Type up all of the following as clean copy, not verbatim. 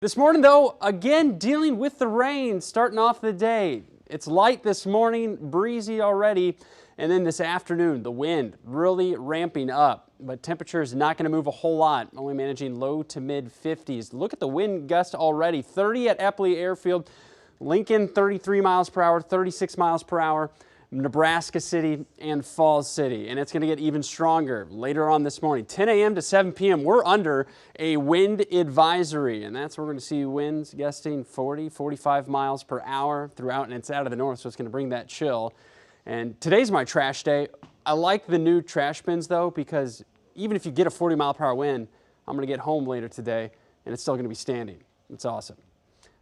This morning, though, again dealing with the rain starting off the day. It's light this morning, breezy already, and then this afternoon, the wind really ramping up. But temperature is not going to move a whole lot, only managing low to mid 50s. Look at the wind gust already, 30 at Eppley Airfield, Lincoln 33 miles per hour, 36 miles per hour. Nebraska City and Falls City, and it's going to get even stronger later on this morning. 10 a.m. to 7 p.m. we're under a wind advisory, and that's where we're going to see winds gusting 40, 45 miles per hour throughout, and it's out of the north, so it's going to bring that chill. And today's my trash day. I like the new trash bins though, because even if you get a 40 mile per hour wind, I'm going to get home later today and it's still going to be standing. It's awesome.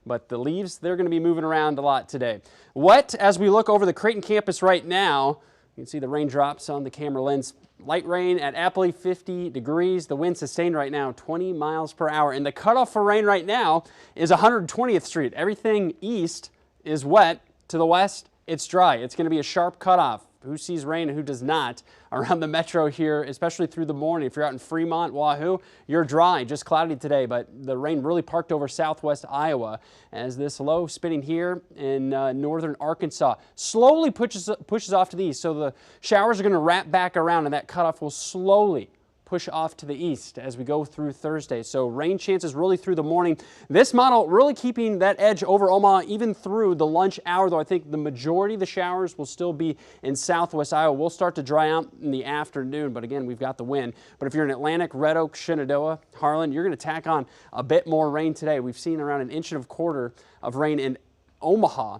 But the leaves, they're going to be moving around a lot today. Wet as we look over the Creighton campus right now. You can see the raindrops on the camera lens. Light rain at Eppley, 50 degrees. The wind sustained right now, 20 miles per hour. And the cutoff for rain right now is 120th Street. Everything east is wet. To the west, it's dry. It's going to be a sharp cutoff. Who sees rain and who does not around the metro here, especially through the morning. If you're out in Fremont, Wahoo, you're dry, just cloudy today, but the rain really parked over southwest Iowa as this low spinning here in northern Arkansas slowly pushes off to the east. So the showers are going to wrap back around and that cutoff will slowly push off to the east as we go through Thursday. So rain chances really through the morning. This model really keeping that edge over Omaha even through the lunch hour, though I think the majority of the showers will still be in southwest Iowa. We'll start to dry out in the afternoon, but again, we've got the wind. But if you're in Atlantic, Red Oak, Shenandoah, Harlan, you're going to tack on a bit more rain today. We've seen around 1.25 inches of rain in Omaha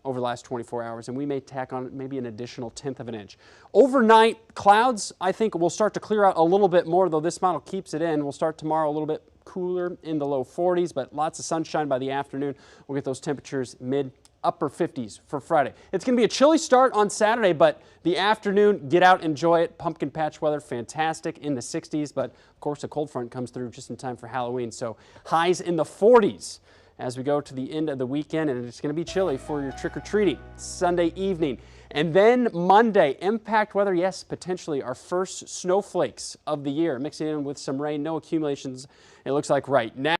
over the last 24 hours, and we may tack on maybe an additional 1/10 of an inch. Overnight, clouds, I think, will start to clear out a little bit more, though this model keeps it in. We'll start tomorrow a little bit cooler in the low 40s, but lots of sunshine by the afternoon. We'll get those temperatures mid-upper 50s for Friday. It's going to be a chilly start on Saturday, but the afternoon, get out, enjoy it. Pumpkin patch weather, fantastic in the 60s, but of course a cold front comes through just in time for Halloween, so highs in the 40s. As we go to the end of the weekend, and it's going to be chilly for your trick-or-treating Sunday evening. And then Monday, impact weather, yes, potentially our first snowflakes of the year, mixing in with some rain, no accumulations, it looks like right now.